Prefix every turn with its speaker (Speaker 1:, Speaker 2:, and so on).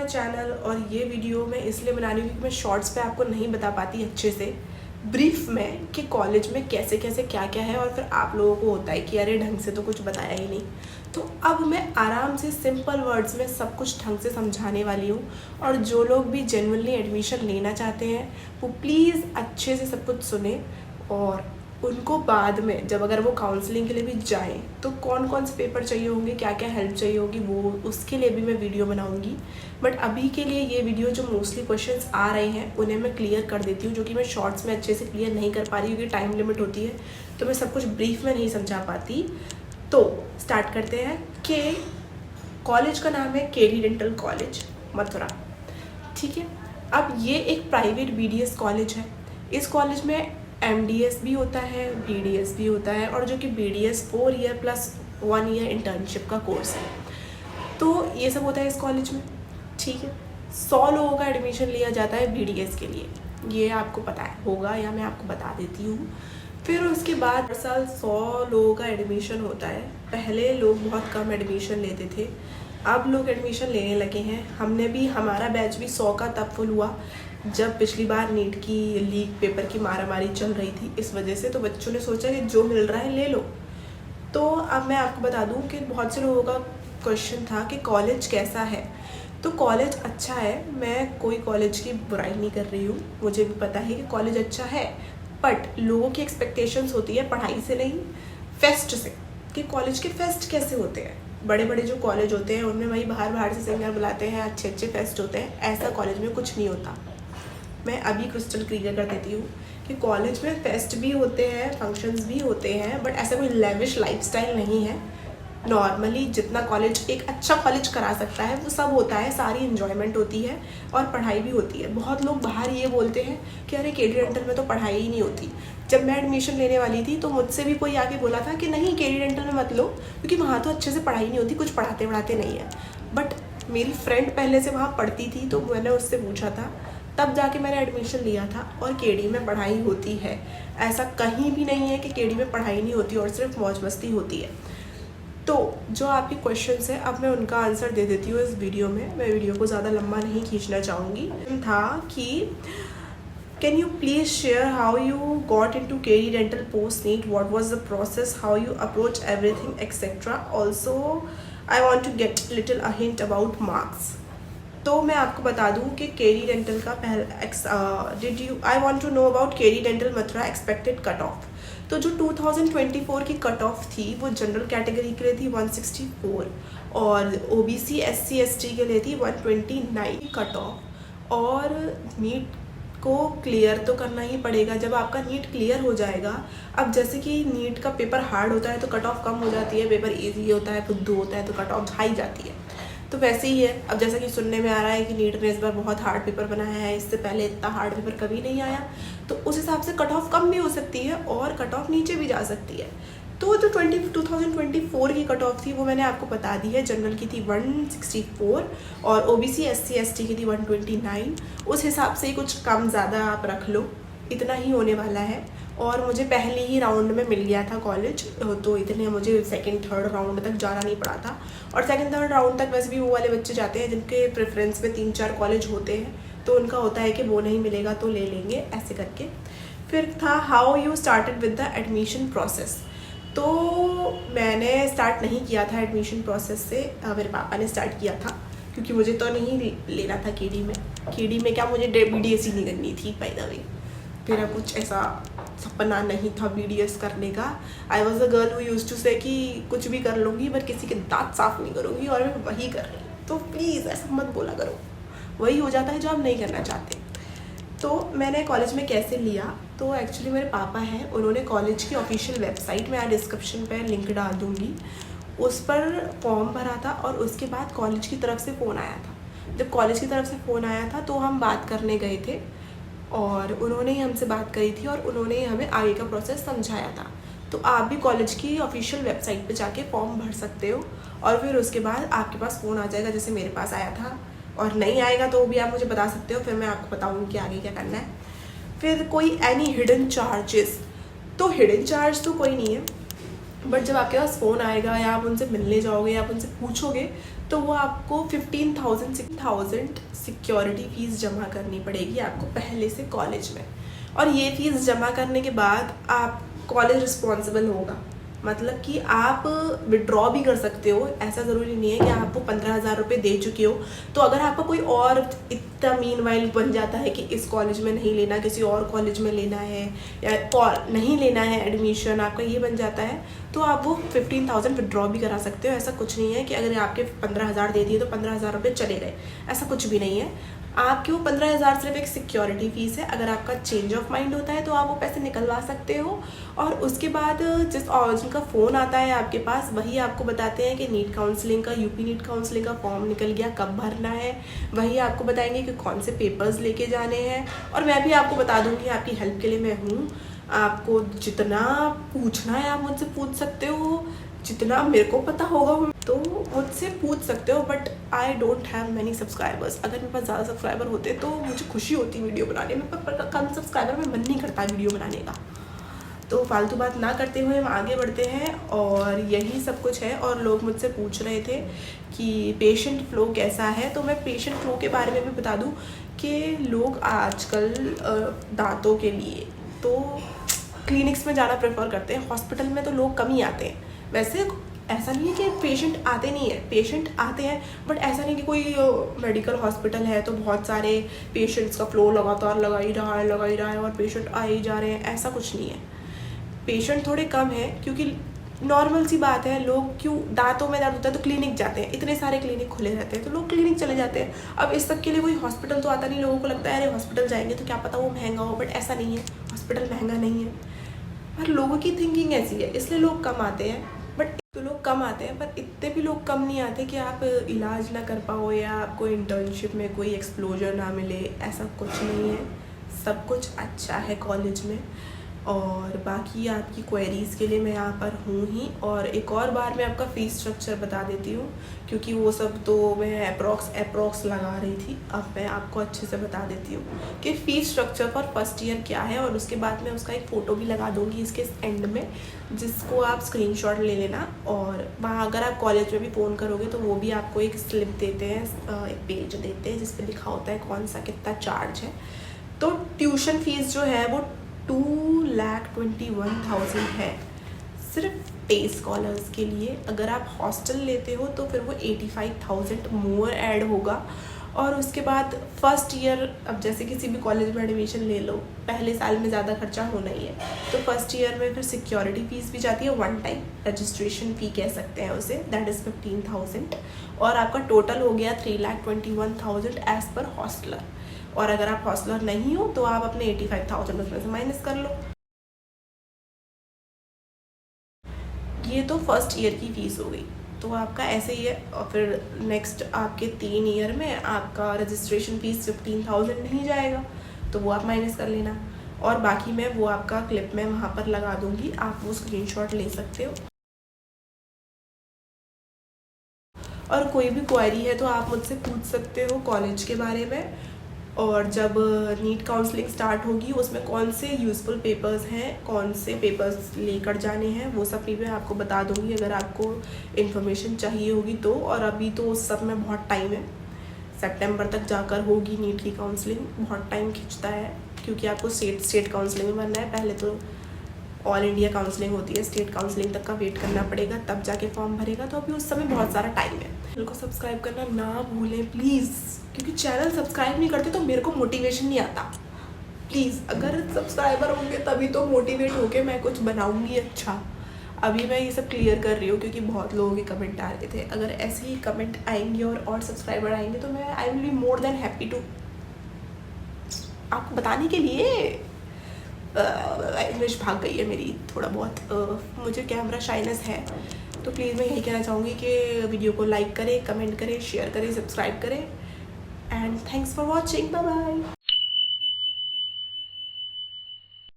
Speaker 1: Channel. और ये video मैं इसलिए बना रही हूँ क्योंकि मैं शॉर्ट्स पे आपको नहीं बता पाती अच्छे से ब्रीफ में कि कॉलेज में कैसे कैसे क्या क्या है, और फिर आप लोगों को होता है कि अरे ढंग से तो कुछ बताया ही नहीं। तो अब मैं आराम से सिंपल वर्ड्स में सब कुछ ढंग से समझाने वाली हूँ। और जो लोग भी जेन्युइनली एडमिशन लेना चाहते हैं वो प्लीज़ अच्छे से सब कुछ सुने, और उनको बाद में जब अगर वो काउंसलिंग के लिए भी जाएं तो कौन कौन से पेपर चाहिए होंगे, क्या क्या हेल्प चाहिए होगी, वो उसके लिए भी मैं वीडियो बनाऊंगी। बट अभी के लिए ये वीडियो जो मोस्टली क्वेश्चंस आ रहे हैं उन्हें मैं क्लियर कर देती हूँ, जो कि मैं शॉर्ट्स में अच्छे से क्लियर नहीं कर पा रही क्योंकि टाइम लिमिट होती है, तो मैं सब कुछ ब्रीफ में नहीं समझा पाती। तो स्टार्ट करते हैं कि कॉलेज का नाम है केडी डेंटल कॉलेज मथुरा, ठीक है। अब ये एक प्राइवेट BDS कॉलेज है। इस कॉलेज में MDS भी होता है, BDS भी होता है, और जो कि BDS 4 year plus 1 year internship का कोर्स है। तो ये सब होता है इस कॉलेज में, ठीक है। 100 लोगों का एडमिशन लिया जाता है BDS के लिए, ये आपको पता है होगा या मैं आपको बता देती हूँ। फिर उसके बाद हर साल 100 लोगों का एडमिशन होता है। पहले लोग बहुत कम एडमिशन लेते थे, अब लोग एडमिशन लेने लगे हैं। हमने भी, हमारा बैच भी 100 का तब फुल हुआ जब पिछली बार नीट की लीक पेपर की मारामारी चल रही थी, इस वजह से तो बच्चों ने सोचा कि जो मिल रहा है ले लो। तो अब मैं आपको बता दूं कि बहुत से लोगों का क्वेश्चन था कि कॉलेज कैसा है। तो कॉलेज अच्छा है, मैं कोई कॉलेज की बुराई नहीं कर रही हूँ, मुझे भी पता है कि कॉलेज अच्छा है। बट लोगों की एक्सपेक्टेशंस होती है पढ़ाई से नहीं, फेस्ट से, कि कॉलेज के फेस्ट कैसे होते हैं। बड़े बड़े जो कॉलेज होते हैं उनमें वही बाहर बाहर से सिंगर बुलाते हैं, अच्छे अच्छे फेस्ट होते हैं, ऐसा कॉलेज में कुछ नहीं होता। मैं अभी क्रिस्टल क्लियर कर देती हूँ कि कॉलेज में फेस्ट भी होते हैं, फंक्शंस भी होते हैं, बट ऐसा कोई लेविश लाइफस्टाइल नहीं है। नॉर्मली जितना कॉलेज एक अच्छा कॉलेज करा सकता है वो सब होता है, सारी इन्जॉयमेंट होती है और पढ़ाई भी होती है। बहुत लोग बाहर ये बोलते हैं कि अरे केडी डेंटल में तो पढ़ाई ही नहीं होती। जब मैं एडमिशन लेने वाली थी तो मुझसे भी कोई आके बोला था कि नहीं केडी डेंटल में मत लो क्योंकि वहाँ तो अच्छे से पढ़ाई नहीं होती, कुछ पढ़ाते नहीं है। बट मेरी फ्रेंड पहले से वहाँ पढ़ती थी तो मैंने उससे पूछा था, तब जाके मैंने एडमिशन लिया था। और केडी में पढ़ाई होती है, ऐसा कहीं भी नहीं है कि केडी में पढ़ाई नहीं होती और सिर्फ मौज मस्ती होती है। तो जो आपके क्वेश्चंस हैं अब मैं उनका आंसर दे देती हूँ इस वीडियो में। मैं वीडियो को ज़्यादा लंबा नहीं खींचना चाहूँगी। था कि can you please share how you got into KD Dental post NEET, what was the process, how you approach everything etcetera. Also I want to get little a hint about marks. तो मैं आपको बता दूं कि KD Dental का I want to know about KD Dental Mathura expected cutoff. तो जो 2024 की कट ऑफ थी वो जनरल कैटेगरी के लिए थी 164 और OBC SC ST के लिए थी 129 कट ऑफ। और नीट को क्लियर तो करना ही पड़ेगा। जब आपका नीट क्लियर हो जाएगा, अब जैसे कि नीट का पेपर हार्ड होता है तो कट ऑफ कम हो जाती है, पेपर इजी होता है, बुद्धू होता है तो कट ऑफ हाई जाती है। तो वैसे ही है। अब जैसा कि सुनने में आ रहा है कि नीट ने इस बार बहुत हार्ड पेपर बनाया है, इससे पहले इतना हार्ड पेपर कभी नहीं आया, तो उस हिसाब से कट ऑफ कम भी हो सकती है और कट ऑफ नीचे भी जा सकती है। तो जो 2024 की कट ऑफ थी वो मैंने आपको बता दी है। जनरल की थी 164 और OBC SC ST की थी 129। उस हिसाब से कुछ कम ज़्यादा आप रख लो, इतना ही होने वाला है। और मुझे पहले ही राउंड में मिल गया था कॉलेज, तो इतने मुझे सेकंड थर्ड राउंड तक जाना नहीं पड़ा था। और सेकंड थर्ड राउंड तक वैसे भी वो वाले बच्चे जाते हैं जिनके प्रेफरेंस में 3-4 कॉलेज होते हैं, तो उनका होता है कि वो नहीं मिलेगा तो ले लेंगे, ऐसे करके। फिर था how you started with the admission process. तो मैंने स्टार्ट नहीं किया था एडमिशन प्रोसेस से, मेरे पापा ने स्टार्ट किया था क्योंकि मुझे तो नहीं लेना था केडी में। केडी में क्या, मुझे BDS ही नहीं करनी थी बाय द वे। मेरा कुछ ऐसा सपना नहीं था BDS करने का। I was a girl who used to say कि कुछ भी कर लूँगी बट किसी के दांत साफ नहीं करूँगी, और मैं वही कर रही हूँ। तो प्लीज़ ऐसा मत बोला करो, वही हो जाता है जो आप नहीं करना चाहते। तो मैंने कॉलेज में कैसे लिया, तो एक्चुअली मेरे पापा हैं, उन्होंने कॉलेज की ऑफिशियल वेबसाइट में डिस्क्रिप्शन पर लिंक डाल दूँगी, उस पर फॉर्म भरा था और उसके बाद कॉलेज की तरफ से फ़ोन आया था। जब कॉलेज की तरफ से फ़ोन आया था तो हम बात करने गए थे और उन्होंने ही हमसे बात करी थी और उन्होंने ही हमें आगे का प्रोसेस समझाया था। तो आप भी कॉलेज की ऑफिशियल वेबसाइट पे जाके फॉर्म भर सकते हो और फिर उसके बाद आपके पास फ़ोन आ जाएगा, जैसे मेरे पास आया था। और नहीं आएगा तो भी आप मुझे बता सकते हो, फिर मैं आपको बताऊँगी कि आगे क्या करना है। फिर कोई एनी हिडन चार्जेस, तो हिडन चार्ज तो कोई नहीं है। बट जब आपके पास फ़ोन आएगा या आप उनसे मिलने जाओगे या आप उनसे पूछोगे तो वो आपको 15,000 सिक्योरिटी फ़ीस जमा करनी पड़ेगी आपको पहले से कॉलेज में। और ये फ़ीस जमा करने के बाद आप कॉलेज रिस्पॉन्सिबल होगा, मतलब कि आप विड्रॉ भी कर सकते हो। ऐसा ज़रूरी नहीं है कि आपको 15,000 रुपये दे चुके हो तो अगर आपका कोई और इतना मीनवाइल बन जाता है कि इस कॉलेज में नहीं लेना, किसी और कॉलेज में लेना है या नहीं लेना है एडमिशन, आपका ये बन जाता है तो आप वो 15,000 विड्रॉ भी करा सकते हो। ऐसा कुछ नहीं है कि अगर आपके 15,000 दे दिए तो 15,000 रुपये चले गए, ऐसा कुछ भी नहीं है। आपके वो 15,000 सिर्फ एक सिक्योरिटी फ़ीस है। अगर आपका चेंज ऑफ माइंड होता है तो आप वो पैसे निकलवा सकते हो। और उसके बाद जिनका फ़ोन आता है आपके पास वही आपको बताते हैं कि नीट काउंसलिंग का, यूपी नीट काउंसलिंग का फॉर्म निकल गया, कब भरना है। वही आपको बताएंगे कि कौन से पेपर्स लेके जाने हैं। और मैं भी आपको बता दूँगी, आपकी हेल्प के लिए मैं हूँ। आपको जितना पूछना है आप मुझसे पूछ सकते हो, जितना मेरे को पता होगा तो मुझसे पूछ सकते हो। But I don't have many subscribers. अगर मेरे पास ज़्यादा सब्सक्राइबर होते तो मुझे खुशी होती वीडियो बनाने में, पर कम सब्सक्राइबर में मन नहीं करता वीडियो बनाने का। तो फालतू बात ना करते हुए हम आगे बढ़ते हैं और यही सब कुछ है। और लोग मुझसे पूछ रहे थे कि पेशेंट फ्लो कैसा है, तो मैं पेशेंट फ्लो के बारे में भी बता दूं कि लोग आजकल दांतों के लिए तो क्लिनिक्स में जाना प्रेफर करते हैं, हॉस्पिटल में तो लोग कम ही आते हैं। वैसे ऐसा नहीं है कि पेशेंट आते नहीं है, पेशेंट आते हैं, बट ऐसा नहीं कि कोई मेडिकल हॉस्पिटल है तो बहुत सारे पेशेंट्स का फ्लो लगातार लगा ही रहा है और पेशेंट आ ही जा रहे हैं, ऐसा कुछ नहीं है। पेशेंट थोड़े कम है क्योंकि नॉर्मल सी बात है, लोग क्यों दांतों में दर्द होता है तो क्लिनिक जाते हैं, इतने सारे क्लिनिक खुले रहते हैं तो लोग क्लिनिक चले जाते हैं। अब इस सब के लिए कोई हॉस्पिटल तो आता नहीं। लोगों को लगता है अरे हॉस्पिटल जाएंगे तो क्या पता वो महंगा हो, बट ऐसा नहीं है, हॉस्पिटल महंगा नहीं है। पर लोगों की थिंकिंग ऐसी है इसलिए लोग कम आते हैं। बट तो लोग कम आते हैं पर इतने भी लोग कम नहीं आते कि आप इलाज ना कर पाओ या आपको इंटर्नशिप में कोई एक्सप्लोजर ना मिले, ऐसा कुछ नहीं है। सब कुछ अच्छा है कॉलेज में। और बाकी आपकी क्वेरीज़ के लिए मैं यहाँ पर हूँ ही। और एक और बार मैं आपका फ़ीस स्ट्रक्चर बता देती हूँ क्योंकि वो सब तो मैं अप्रॉक्स लगा रही थी। अब मैं आपको अच्छे से बता देती हूँ कि fees structure for first year क्या है। और उसके बाद मैं उसका एक फ़ोटो भी लगा दूँगी इसके एंड में, जिसको आप स्क्रीनशॉट ले लेना। और वहाँ अगर आप कॉलेज में भी फ़ोन करोगे तो वो भी आपको एक स्लिप देते हैं, एक पेज देते हैं जिस पर लिखा होता है कौन सा कितना चार्ज है। तो ट्यूशन फ़ीस जो है वो 2,21,000 है सिर्फ डे स्कॉलर्स के लिए। अगर आप हॉस्टल लेते हो तो फिर वो 85,000 मोर ऐड होगा। और उसके बाद फर्स्ट ईयर, अब जैसे किसी भी कॉलेज में एडमिशन ले लो, पहले साल में ज़्यादा खर्चा होना ही है, तो फर्स्ट ईयर में फिर सिक्योरिटी फ़ीस भी जाती है, वन टाइम रजिस्ट्रेशन फ़ी कह सकते हैं उसे, दैट इज़ 15,000। और आपका टोटल हो गया 3,21,000 एज़ पर हॉस्टलर। और अगर आप हॉस्टलर नहीं हो तो आप अपने 85,000 उसमें से माइनस कर लो। ये तो फर्स्ट ईयर की फ़ीस हो गई, तो आपका ऐसे ही है। और फिर नेक्स्ट आपके 3 ईयर में आपका रजिस्ट्रेशन फ़ीस 15,000 नहीं जाएगा, तो वो आप माइनस कर लेना। और बाकी मैं वो आपका क्लिप में वहाँ पर लगा दूँगी, आप वो स्क्रीनशॉट ले सकते हो। और कोई भी क्वेरी है तो आप मुझसे पूछ सकते हो कॉलेज के बारे में। और जब नीट काउंसलिंग स्टार्ट होगी उसमें कौन से यूज़फुल पेपर्स हैं, कौन से पेपर्स लेकर जाने हैं, वो सब भी मैं आपको बता दूंगी अगर आपको इन्फॉर्मेशन चाहिए होगी तो। और अभी तो उस सब में बहुत टाइम है, सितंबर तक जाकर होगी नीट की काउंसलिंग। बहुत टाइम खिंचता है क्योंकि आपको स्टेट काउंसलिंग में बनना है। पहले तो ऑल इंडिया काउंसलिंग होती है, स्टेट काउंसलिंग तक का वेट करना पड़ेगा, तब जाके फॉर्म भरेगा। तो अभी उस समय बहुत सारा टाइम है। चैनल को सब्सक्राइब करना ना भूलें प्लीज़, क्योंकि चैनल सब्सक्राइब नहीं करते तो मेरे को मोटिवेशन नहीं आता। प्लीज़ अगर सब्सक्राइबर होंगे तभी तो मोटिवेट होके मैं कुछ बनाऊंगी अच्छा। अभी मैं ये सब क्लियर कर रही हूँ क्योंकि बहुत लोगों के कमेंट आ रहे थे। अगर ऐसे ही कमेंट आएंगे और सब्सक्राइबर आएंगे तो मैं I will be more than happy to आपको बताने के लिए। इंग्लिश भाग गई है मेरी थोड़ा बहुत, मुझे कैमरा शाइनेस है। तो प्लीज़ मैं यही कहना चाहूँगी कि वीडियो को लाइक करें, कमेंट करें, शेयर करें, सब्सक्राइब करें। And thanks for watching, bye bye.